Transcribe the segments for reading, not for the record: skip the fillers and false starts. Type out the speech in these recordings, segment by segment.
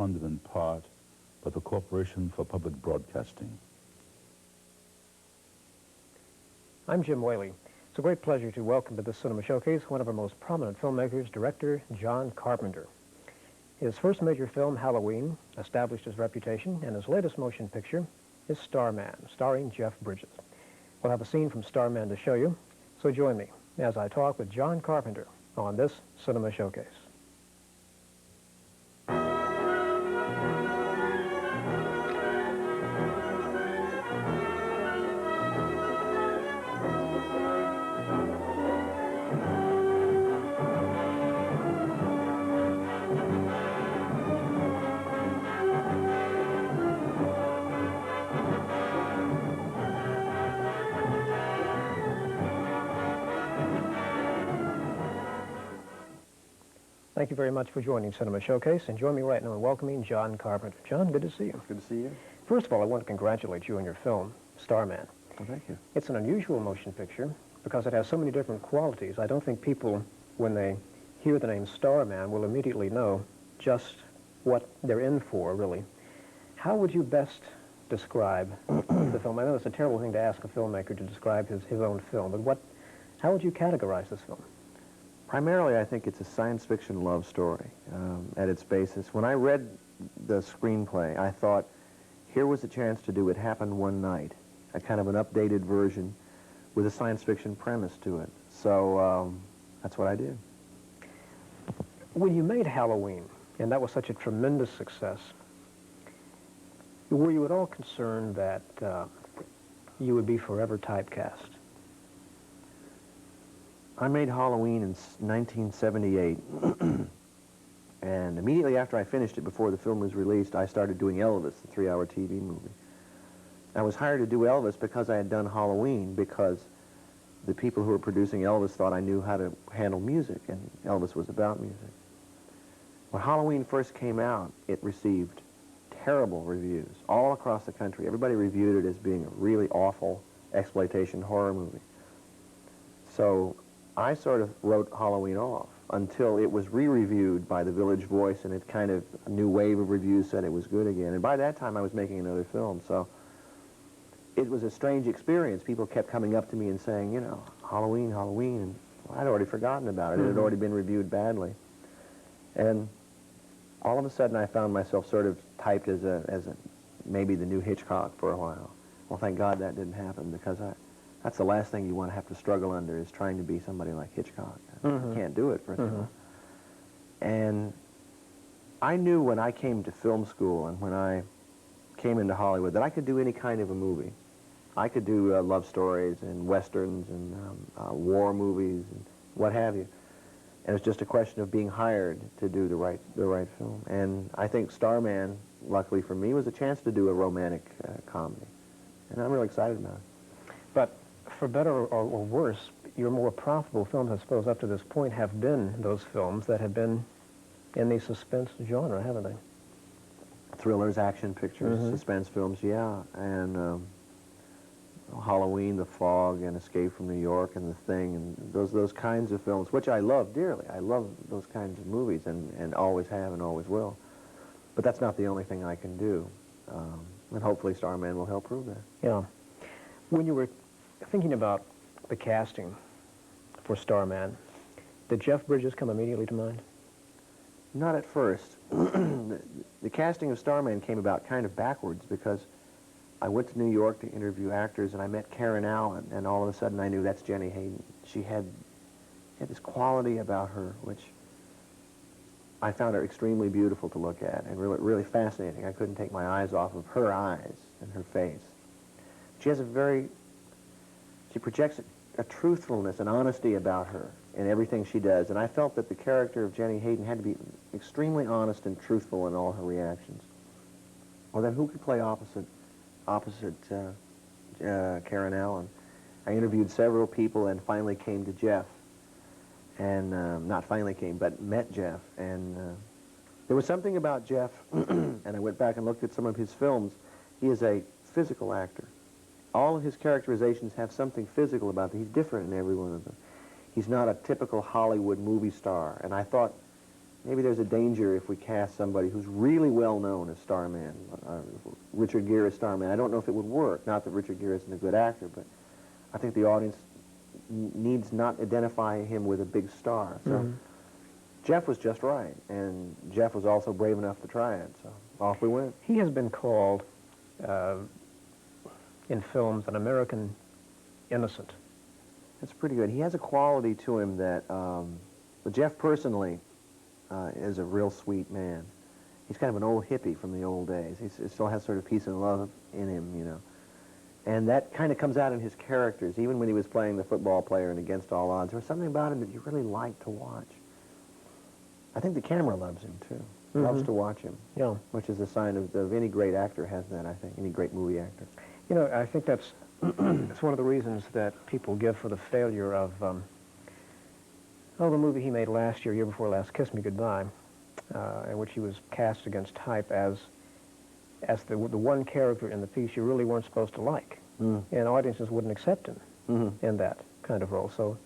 funded in part by the Corporation for Public Broadcasting. I'm Jim Whaley. It's a great pleasure to welcome to this cinema showcase one of our most prominent filmmakers, director John Carpenter. His first major film, Halloween, established his reputation, and his latest motion picture is Starman, starring Jeff Bridges. We'll have a scene from Starman to show you, so join me as I talk with John Carpenter on this cinema showcase. Thank you very much for joining Cinema Showcase, and join me right now in welcoming John Carpenter. John, good to see you. It's good to see you. First of all, I want to congratulate you on your film, Starman. Well, thank you. It's an unusual motion picture because it has so many different qualities. I don't think people, when they hear the name Starman, will immediately know just what they're in for, really. How would you best describe the film? I know it's a terrible thing to ask a filmmaker to describe his own film, but how would you categorize this film? Primarily, I think it's a science fiction love story at its basis. When I read the screenplay, I thought, here was a chance to do It Happened One Night, a kind of an updated version with a science fiction premise to it. So that's what I did. When you made Halloween, and that was such a tremendous success, were you at all concerned that you would be forever typecast? I made Halloween in 1978, and immediately after I finished it, before the film was released, I started doing Elvis, the 3-hour TV movie. I was hired to do Elvis because I had done Halloween, because the people who were producing Elvis thought I knew how to handle music, and Elvis was about music. When Halloween first came out, it received terrible reviews all across the country. Everybody reviewed it as being a really awful exploitation horror movie. So I sort of wrote Halloween off until it was re-reviewed by the Village Voice, and it kind of, a new wave of reviews said it was good again. And by that time, I was making another film, so it was a strange experience. People kept coming up to me and saying, you know, Halloween, Halloween, and I'd already forgotten about it. It had already been reviewed badly. And all of a sudden, I found myself sort of typed as maybe the new Hitchcock for a while. Well, thank God that didn't happen, because that's the last thing you want to have to struggle under, is trying to be somebody like Hitchcock. You can't do it, first of all. And I knew when I came to film school and when I came into Hollywood that I could do any kind of a movie. I could do love stories and westerns and war movies and what have you. And it's just a question of being hired to do the right film. And I think Starman, luckily for me, was a chance to do a romantic comedy. And I'm really excited about it. But for better or worse, your more profitable films, I suppose, up to this point, have been those films that have been in the suspense genre, haven't they? Thrillers, action pictures, suspense films, yeah. And Halloween, The Fog, and Escape from New York, and The Thing, and those kinds of films, which I love dearly. I love those kinds of movies, and always have and always will. But that's not the only thing I can do. And hopefully Starman will help prove that. Yeah. When you were thinking about the casting for Starman, did Jeff Bridges come immediately to mind? Not at first. The casting of Starman came about kind of backwards, because I went to New York to interview actors, and I met Karen Allen, and all of a sudden I knew that's Jenny Hayden. She had this quality about her which I found her extremely beautiful to look at, and really, really fascinating. I couldn't take my eyes off of her eyes and her face. She projects a truthfulness and honesty about her in everything she does, and I felt that the character of Jenny Hayden had to be extremely honest and truthful in all her reactions. Well, then who could play opposite Karen Allen? I interviewed several people and finally came to Jeff, and not finally came, but met Jeff, and there was something about Jeff, and I went back and looked at some of his films. He is a physical actor. All of his characterizations have something physical about them. He's different in every one of them. He's not a typical Hollywood movie star, and I thought maybe there's a danger if we cast somebody who's really well known as Starman, Richard Gere as Starman. I don't know if it would work. Not that Richard Gere isn't a good actor, but I think the audience needs not identify him with a big star. So Jeff was just right, and Jeff was also brave enough to try it, so off we went. He has been called, in films, an American innocent. That's pretty good. He has a quality to him that, but Jeff personally is a real sweet man. He's kind of an old hippie from the old days. He still has sort of peace and love in him, you know. And that kind of comes out in his characters. Even when he was playing the football player and Against All Odds, there was something about him that you really liked to watch. I think the camera loves him, too. Loves to watch him. Yeah. Which is a sign of any great actor has that, I think, any great movie actor. You know, I think that's it's one of the reasons that people give for the failure of, the movie he made last year before last, Kiss Me Goodbye, in which he was cast against type as the one character in the piece you really weren't supposed to like. And audiences wouldn't accept him in that kind of role. So,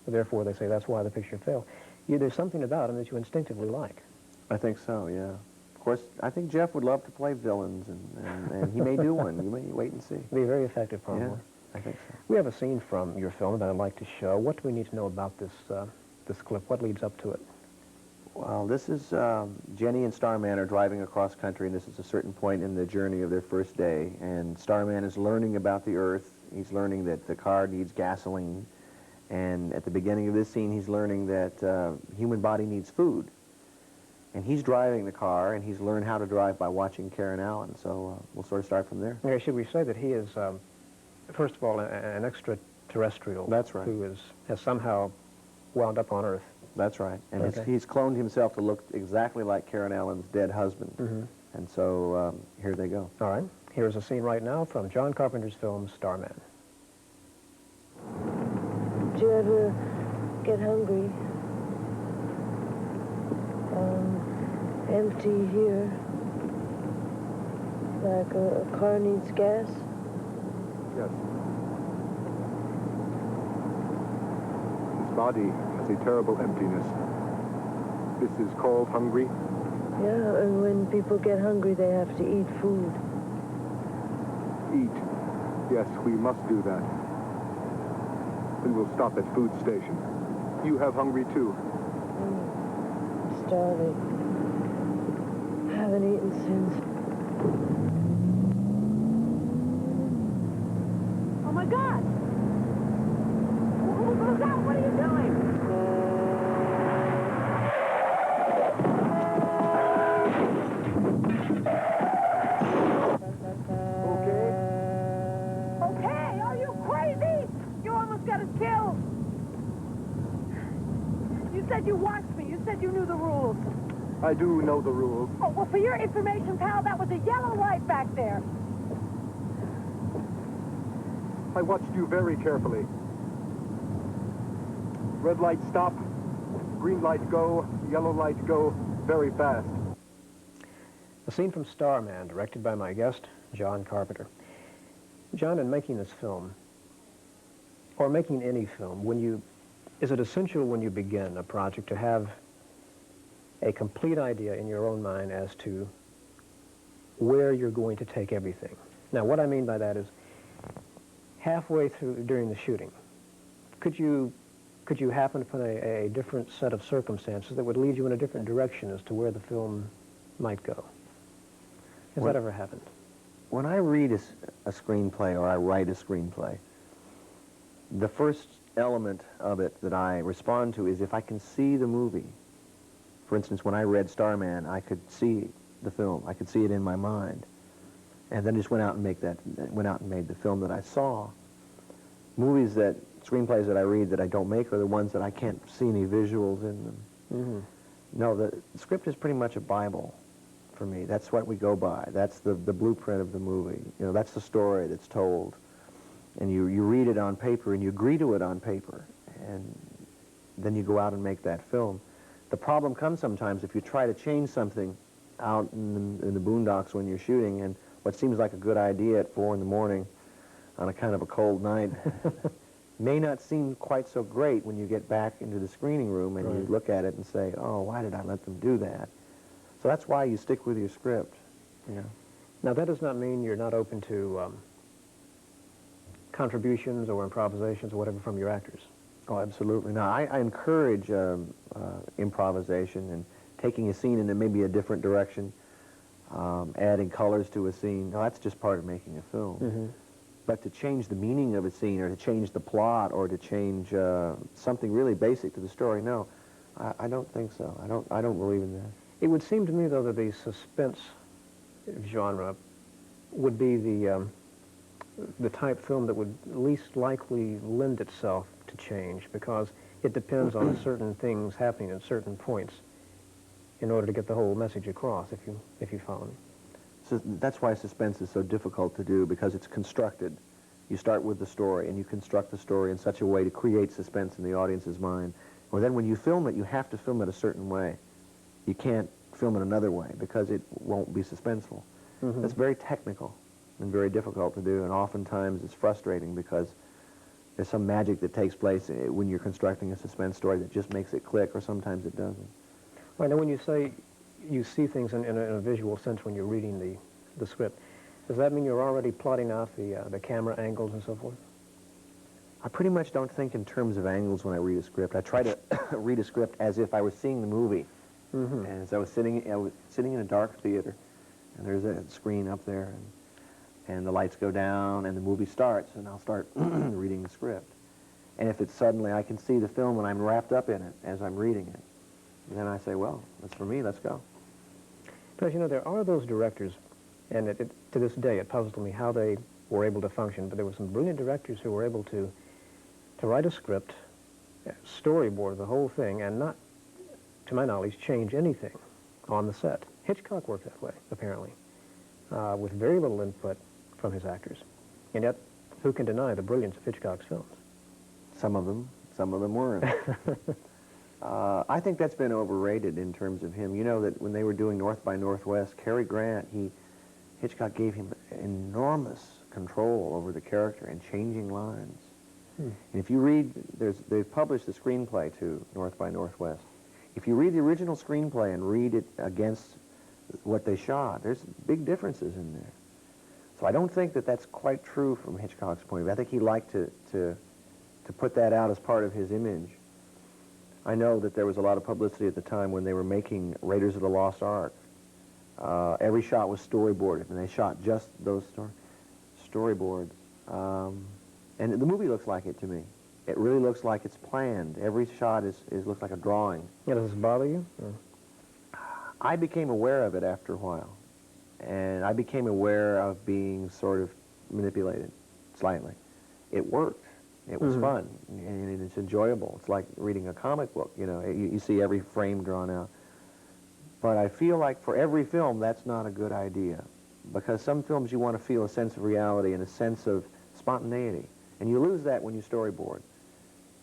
therefore, they say that's why the picture failed. There's something about him that you instinctively like. I think so, yeah. Of course, I think Jeff would love to play villains, and he may do one. You may wait and see. It'd be very effective, probably. Yeah, I think so. We have a scene from your film that I'd like to show. What do we need to know about this clip? What leads up to it? Well, this is Jenny and Starman are driving across country, and this is a certain point in the journey of their first day. And Starman is learning about the Earth. He's learning that the car needs gasoline. And at the beginning of this scene, he's learning that human body needs food. And he's driving the car, and he's learned how to drive by watching Karen Allen. So we'll sort of start from there. Okay, should we say that he is, first of all, an extraterrestrial? That's right. Who has somehow wound up on Earth. That's right. And Okay. he's cloned himself to look exactly like Karen Allen's dead husband. And so here they go. All right. Here's a scene right now from John Carpenter's film, Starman. Do you ever get hungry? Empty here. Like a car needs gas? Yes. His body has a terrible emptiness. This is called hungry? Yeah, and when people get hungry, they have to eat food. Eat. Yes, we must do that. Then we'll stop at food station. You have hungry too. I'm starving. Haven't eaten since. Oh my God! Look out! What are you doing? Okay, are you crazy? You almost got us killed. You said you watched me. You said you knew the rules. I do know the rules. Oh, well, for your information, pal, that was a yellow light back there. I watched you very carefully. Red light stop, green light go, yellow light go, very fast. A scene from Starman, directed by my guest, John Carpenter. John, in making this film, or making any film, is it essential when you begin a project to have a complete idea in your own mind as to where you're going to take everything? Now, what I mean by that is, halfway through during the shooting, could you happen upon a different set of circumstances that would lead you in a different direction as to where the film might go? Has that ever happened? When I read a screenplay or I write a screenplay, the first element of it that I respond to is if I can see the movie. For instance, when I read Starman, I could see the film. I could see it in my mind. And then just went out and made the film that I saw. Screenplays that I read that I don't make are the ones that I can't see any visuals in them. No, the script is pretty much a Bible for me. That's what we go by. That's the blueprint of the movie. You know, that's the story that's told. And you read it on paper and you agree to it on paper. And then you go out and make that film. The problem comes sometimes if you try to change something out in the boondocks when you're shooting, and what seems like a good idea at 4 in the morning on a kind of a cold night may not seem quite so great when you get back into the screening room and you look at it and say, oh, why did I let them do that? So that's why you stick with your script, you know. Now, that does not mean you're not open to contributions or improvisations or whatever from your actors. Oh, absolutely. Now, I encourage improvisation and taking a scene into maybe a different direction, adding colors to a scene. No, that's just part of making a film. But to change the meaning of a scene or to change the plot or to change something really basic to the story, no, I don't think so. I don't believe in that. It would seem to me, though, that the suspense genre would be the type film that would least likely lend itself to change, because it depends on certain things happening at certain points in order to get the whole message across, if you follow me. So that's why suspense is so difficult to do, because it's constructed. You start with the story, and you construct the story in such a way to create suspense in the audience's mind. Or then when you film it, you have to film it a certain way. You can't film it another way, because it won't be suspenseful. That's very technical and very difficult to do, and oftentimes it's frustrating because there's some magic that takes place when you're constructing a suspense story that just makes it click, or sometimes it doesn't. Right, now when you say you see things in a visual sense when you're reading the script, does that mean you're already plotting out the camera angles and so forth? I pretty much don't think in terms of angles when I read a script. I try to read a script as if I was seeing the movie. And as I was sitting in a dark theater, and there's a screen up there, and the lights go down, and the movie starts, and I'll start reading the script. And if it's suddenly, I can see the film and I'm wrapped up in it as I'm reading it. And then I say, well, that's for me, let's go. Because, you know, there are those directors, and to this day it puzzles me how they were able to function, but there were some brilliant directors who were able to write a script, storyboard the whole thing, and not, to my knowledge, change anything on the set. Hitchcock worked that way, apparently, with very little input from his actors. And yet, who can deny the brilliance of Hitchcock's films? Some of them weren't. I think that's been overrated in terms of him. You know that when they were doing North by Northwest, Cary Grant, Hitchcock gave him enormous control over the character and changing lines. And if you read, they've published the screenplay to North by Northwest. If you read the original screenplay and read it against what they shot, there's big differences in there. So I don't think that that's quite true from Hitchcock's point of view. I think he liked to put that out as part of his image. I know that there was a lot of publicity at the time when they were making Raiders of the Lost Ark. Every shot was storyboarded, and they shot just those storyboards. And the movie looks like it to me. It really looks like it's planned. Every shot looks like a drawing. Yeah, does this bother you? I became aware of it after a while. And I became aware of being sort of manipulated, slightly. It worked. It was fun, and it's enjoyable. It's like reading a comic book, you know. You see every frame drawn out. But I feel like for every film, that's not a good idea. Because some films you want to feel a sense of reality and a sense of spontaneity. And you lose that when you storyboard.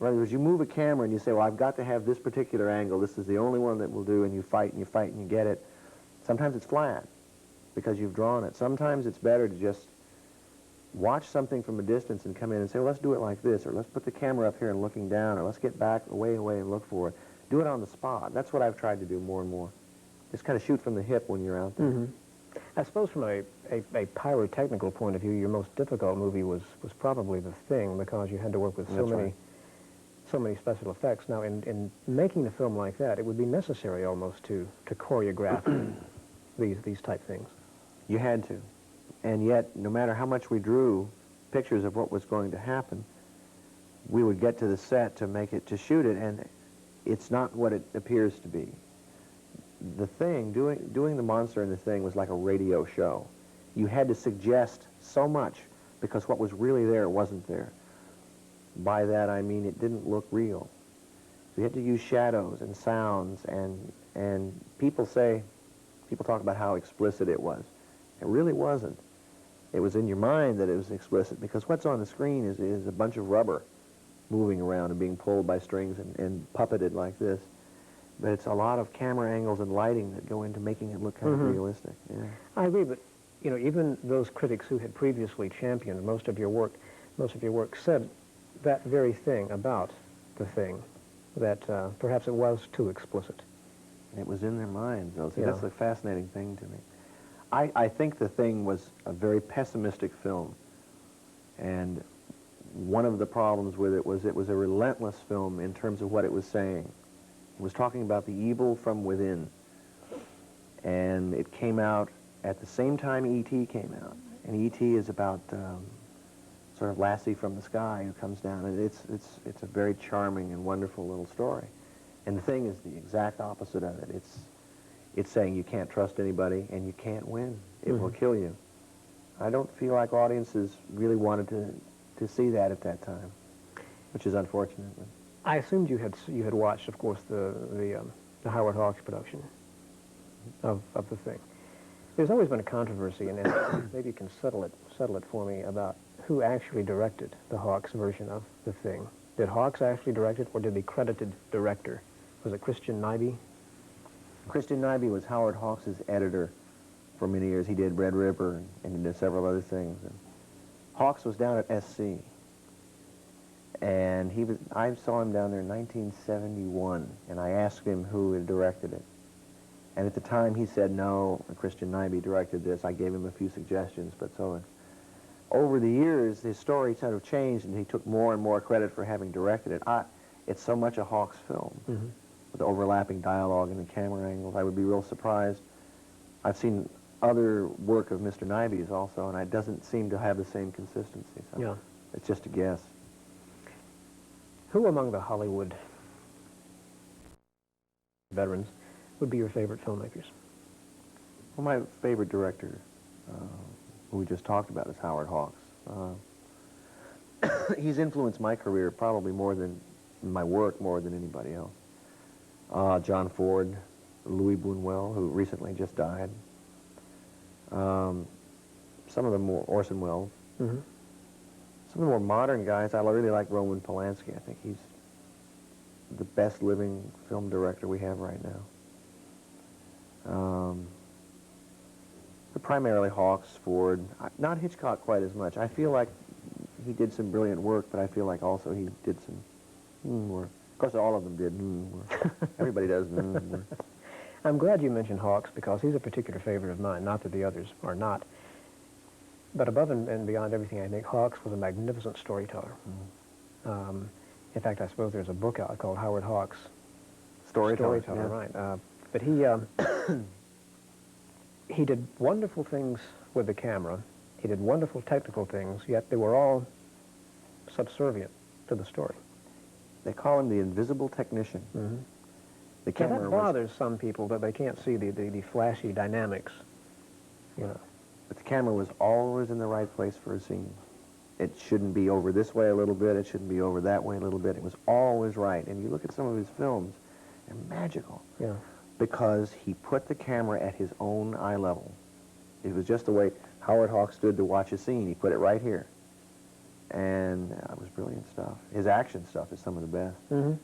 In other words, you move a camera and you say, well, I've got to have this particular angle. This is the only one that will do, and you fight and you fight and you get it. Sometimes it's flat because you've drawn it. Sometimes it's better to just watch something from a distance and come in and say, well, let's do it like this, or let's put the camera up here and looking down, or let's get back away and look for it. Do it on the spot. That's what I've tried to do more and more. Just kind of shoot from the hip when you're out there. I suppose from a pyrotechnical point of view, your most difficult movie was probably The Thing, because you had to work with so many special effects. Now, in making a film like that, it would be necessary almost to choreograph these type things. You had to. And yet, no matter how much we drew pictures of what was going to happen, we would get to the set to shoot it, and it's not what it appears to be. The Thing, doing the monster in The Thing was like a radio show. You had to suggest so much because what was really there wasn't there. By that I mean it didn't look real. So you had to use shadows and sounds, and people talk about how explicit it was. It really wasn't. It was in your mind that it was explicit, because what's on the screen is a bunch of rubber moving around and being pulled by strings and puppeted like this. But it's a lot of camera angles and lighting that go into making it look kind of realistic. Yeah. I agree, but you know, even those critics who had previously championed most of your work said that very thing about the thing, that perhaps it was too explicit. It was in their minds, though. See, Yeah. that's the fascinating thing to me. I think The Thing was a very pessimistic film. And one of the problems with it was a relentless film in terms of what it was saying. It was talking about the evil from within. And it came out at the same time E.T. came out. And E.T. is about sort of Lassie from the sky who comes down. And it's a very charming and wonderful little story. And The Thing is the exact opposite of it. It's saying you can't trust anybody and you can't win. It will kill you. I don't feel like audiences really wanted to see that at that time, which is unfortunate. I assumed you had watched, of course, the Howard Hawks production of The Thing. There's always been a controversy, and maybe you can settle it for me, about who actually directed the Hawks version of The Thing. Did Hawks actually direct it, or did the credited director? Was it Christian Nyby? Christian Nyby was Howard Hawks' editor for many years. He did Red River and he did several other things. And Hawks was down at SC, and I saw him down there in 1971, and I asked him who had directed it. And at the time he said no, Christian Nyby directed this. I gave him a few suggestions, but over the years his story kind of changed, and he took more and more credit for having directed it. It's so much a Hawks film. With the overlapping dialogue and the camera angles. I would be real surprised. I've seen other work of Mr. Nyby's also, and it doesn't seem to have the same consistency. So Yeah. it's just a guess. Who among the Hollywood veterans would be your favorite filmmakers? Well, my favorite director, who we just talked about, is Howard Hawks. He's influenced my career probably more than my work, more than anybody else. John Ford, Louis Buñuel, who recently just died. Some of the more, Orson Welles. Some of the more modern guys, I really like Roman Polanski. I think he's the best living film director we have right now. But primarily Hawks, Ford, not Hitchcock quite as much. I feel like he did some brilliant work, but I feel like also he did some work. Of course, all of them did work. Everybody does work. I'm glad you mentioned Hawks, because he's a particular favorite of mine, not that the others are not. But above and beyond everything, I think Hawks was a magnificent storyteller. In fact, I suppose there's a book out called Howard Hawks. Storyteller, yeah. Right. But he did wonderful things with the camera. He did wonderful technical things, yet they were all subservient to the story. They call him the invisible technician. The Now, camera that was, bothers some people, that they can't see the flashy dynamics, you know. but the camera was always in the right place for a scene. It shouldn't be over this way a little bit. It shouldn't be over that way a little bit. It was always right. And you look at some of his films, they're magical. Yeah. Because he put the camera at his own eye level. It was just the way Howard Hawks stood to watch a scene. He put it right here. And it was brilliant stuff. His action stuff is some of the best. Do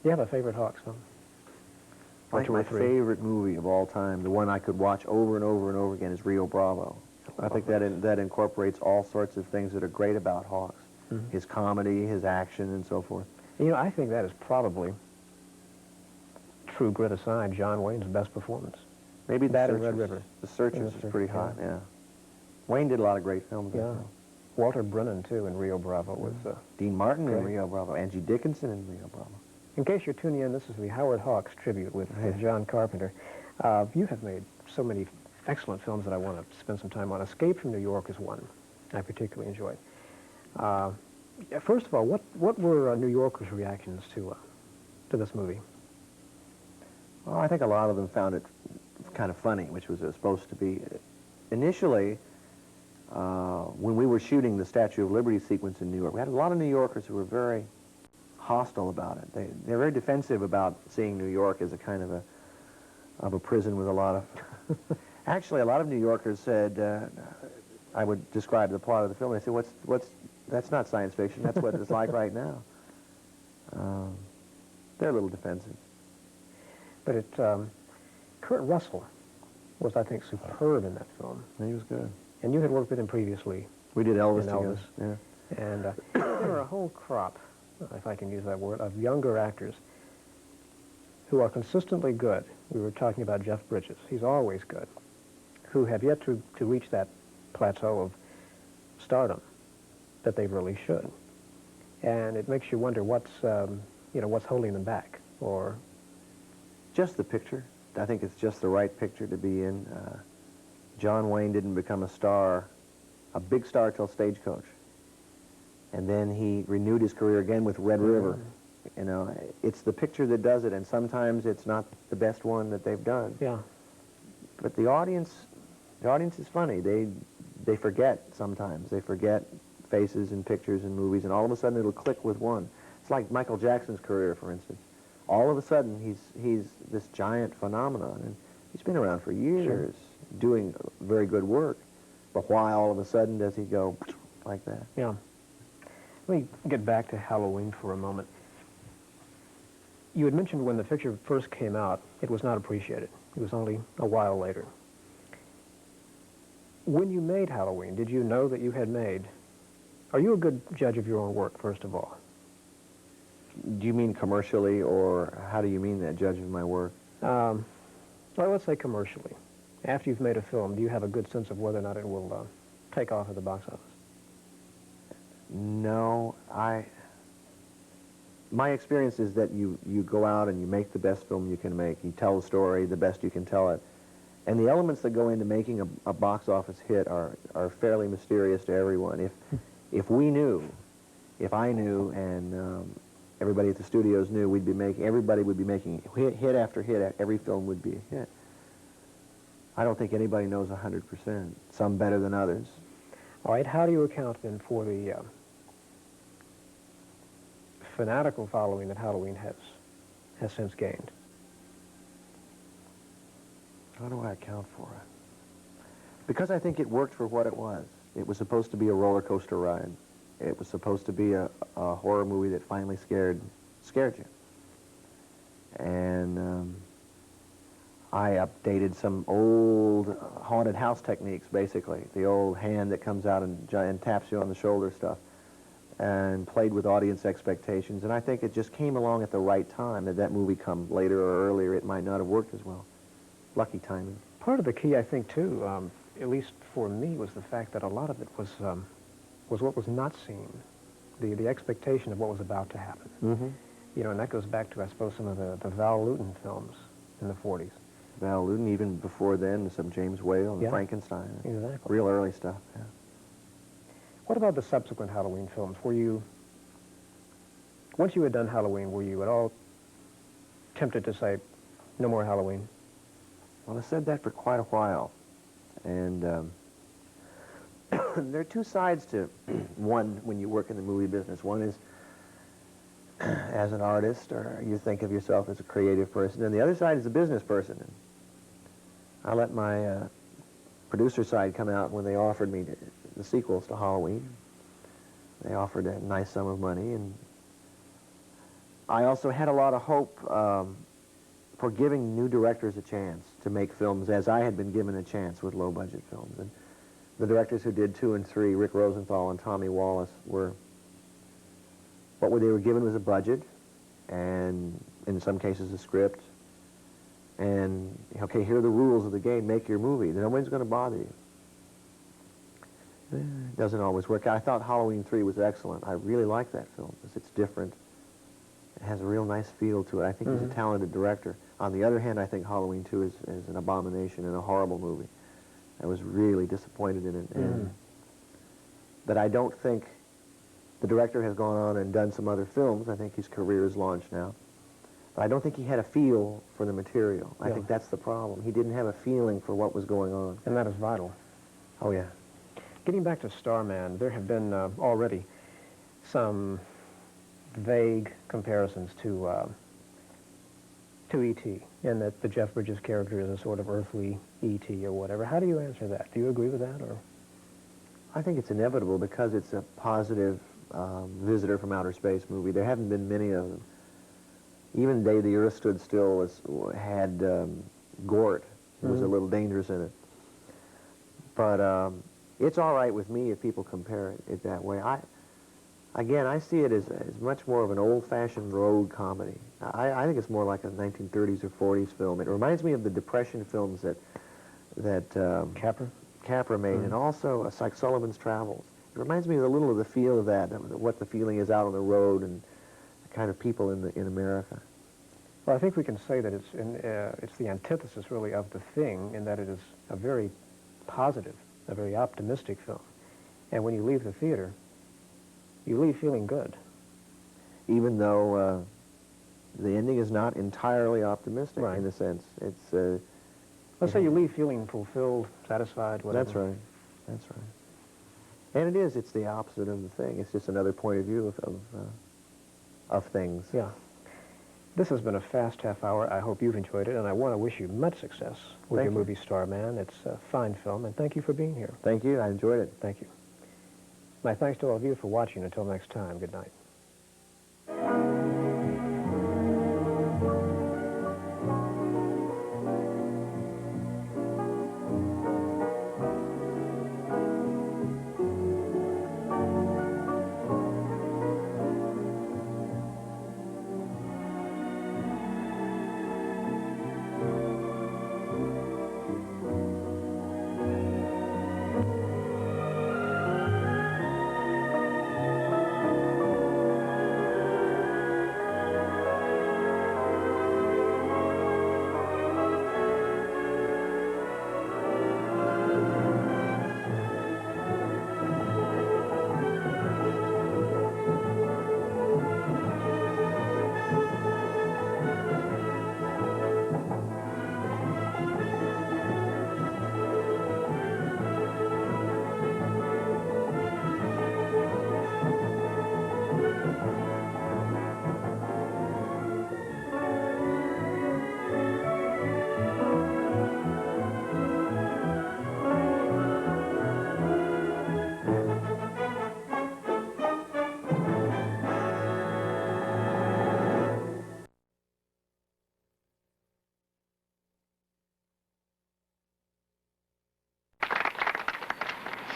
you have a favorite Hawks film? I think my favorite movie of all time, the one I could watch over and over and over again, is Rio Bravo. I think that incorporates all sorts of things that are great about Hawks. His comedy, his action, and so forth. You know, I think that is probably, True Grit aside, John Wayne's best performance. Maybe that The and Red Searchers. River. The Searchers is pretty hot, yeah. Wayne did a lot of great films. I Yeah. think. Walter Brennan, too, in Rio Bravo was... Dean Martin in Great. Rio Bravo. Angie Dickinson in Rio Bravo. In case you're tuning in, this is the Howard Hawks tribute with John Carpenter. You have made so many excellent films that I want to spend some time on. Escape from New York is one I particularly enjoyed. First of all, what were New Yorkers' reactions to this movie? Well, I think a lot of them found it kind of funny, which was supposed to be. Initially, when we were shooting the Statue of Liberty sequence in New York, we had a lot of New Yorkers who were very hostile about it. They're very defensive about seeing New York as a kind of a prison with a lot of... Actually, a lot of New Yorkers said, I would describe the plot of the film, they said, that's not science fiction, that's what it's like right now. They're a little defensive. But Kurt Russell was, I think, superb in that film. He was good. And you had worked with him previously. We did Elvis in together. Elvis. Yeah. And there are a whole crop, if I can use that word, of younger actors who are consistently good. We were talking about Jeff Bridges. He's always good. Who have yet to reach that plateau of stardom that they really should. And it makes you wonder what's holding them back, or... Just the picture. I think it's just the right picture to be in. John Wayne didn't become a star, a big star, till Stagecoach. And then he renewed his career again with Red River. You know, it's the picture that does it, and sometimes it's not the best one that they've done. Yeah. But the audience is funny. They forget sometimes. They forget faces and pictures and movies, and all of a sudden it'll click with one. It's like Michael Jackson's career, for instance. All of a sudden he's this giant phenomenon, and he's been around for years doing very good work. But why all of a sudden does he go like that? Yeah. Let me get back to Halloween for a moment. You had mentioned when the picture first came out, it was not appreciated. It was only a while later. When you made Halloween, did you know that you had made... Are you a good judge of your own work, first of all? Do you mean commercially, or how do you mean that, judge of my work? Well, let's say commercially. After you've made a film, do you have a good sense of whether or not it will take off at the box office? No, my experience is that you go out and you make the best film you can make. You tell the story the best you can tell it. And the elements that go into making a box office hit are fairly mysterious to everyone. If we knew, if I knew, and everybody at the studios knew, everybody would be making hit after hit. Every film would be a hit. I don't think anybody knows 100%. Some better than others. All right, how do you account then for the fanatical following that Halloween has since gained? How do I account for it? Because I think it worked for what it was. It was supposed to be a roller coaster ride. It was supposed to be a horror movie that finally scared you. And I updated some old haunted house techniques, basically. The old hand that comes out and taps you on the shoulder stuff. And played with audience expectations. And I think it just came along at the right time. Had that movie come later or earlier, it might not have worked as well. Lucky timing. Part of the key, I think, too, at least for me, was the fact that a lot of it was what was not seen, the expectation of what was about to happen. Mm-hmm. You know, and that goes back to, I suppose, some of the Val Lewton films in the 40s. Val Lewton, even before then, some James Whale and Yeah. Frankenstein. Exactly. Real early stuff, yeah. What about the subsequent Halloween films? Once you had done Halloween, were you at all tempted to say, no more Halloween? Well, I said that for quite a while. And there are two sides to one when you work in the movie business. One is as an artist, or you think of yourself as a creative person, and the other side is a business person. And I let my producer side come out when they offered me the sequels to Halloween. They offered a nice sum of money, and I also had a lot of hope for giving new directors a chance to make films as I had been given a chance with low-budget films. And the directors who did 2 and 3, Rick Rosenthal and Tommy Wallace, what they were given was a budget, and in some cases a script, and, okay, here are the rules of the game, make your movie. No one's going to bother you. It doesn't always work. I thought Halloween 3 was excellent. I really like that film because it's different. It has a real nice feel to it. I think he's a talented director. On the other hand, I think Halloween 2 is an abomination and a horrible movie. I was really disappointed in it. And but I don't think the director has gone on and done some other films. I think his career is launched now. But I don't think he had a feel for the material. I think that's the problem. He didn't have a feeling for what was going on. And that is vital. Oh, yeah. Getting back to Starman, there have been already some vague comparisons to E.T., and that the Jeff Bridges character is a sort of earthly E.T. or whatever. How do you answer that? Do you agree with that, or? I think it's inevitable because it's a positive visitor from outer space movie. There haven't been many of them. Even Day the Earth Stood Still had Gort, who was a little dangerous in it. But it's all right with me if people compare it that way. Again, I see it as much more of an old-fashioned road comedy. I think it's more like a 1930s or 40s film. It reminds me of the Depression films that Capra made, and also it's like Sullivan's Travels. It reminds me a little of the feel of that, what the feeling is out on the road and the kind of people in America. Well, I think we can say that it's the antithesis, really, of The Thing, in that it is a very positive, a very optimistic film. And when you leave the theater, you leave feeling good. Even though the ending is not entirely optimistic, right, in a sense. It's let's say you leave feeling fulfilled, satisfied, whatever. That's right. That's right. And it's the opposite of The Thing. It's just another point of view of things. Yeah. This has been a fast half hour. I hope you've enjoyed it, and I want to wish you much success with your movie Starman. It's a fine film, and thank you for being here. Thank you. I enjoyed it. Thank you. My thanks to all of you for watching. Until next time, good night.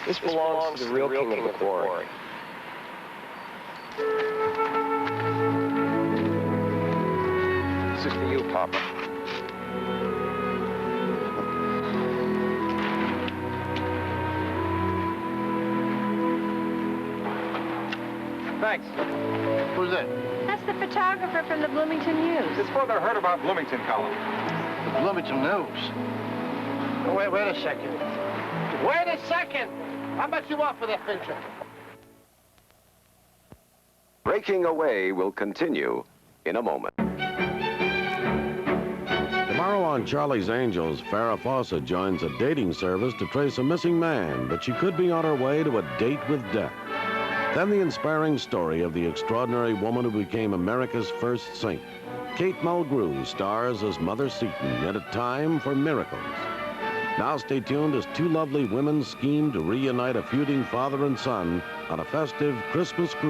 This belongs to the real king of the quarry. This is for you, Papa. Thanks. Who's that? That's the photographer from the Bloomington News. It's for the Heard About Bloomington column. The Bloomington News? Oh, wait a second. Wait a second! How much you want for that picture? Breaking Away will continue in a moment. Tomorrow on Charlie's Angels, Farrah Fawcett joins a dating service to trace a missing man, but she could be on her way to a date with death. Then the inspiring story of the extraordinary woman who became America's first saint. Kate Mulgrew stars as Mother Seton at a time for miracles. Now stay tuned as two lovely women scheme to reunite a feuding father and son on a festive Christmas cruise.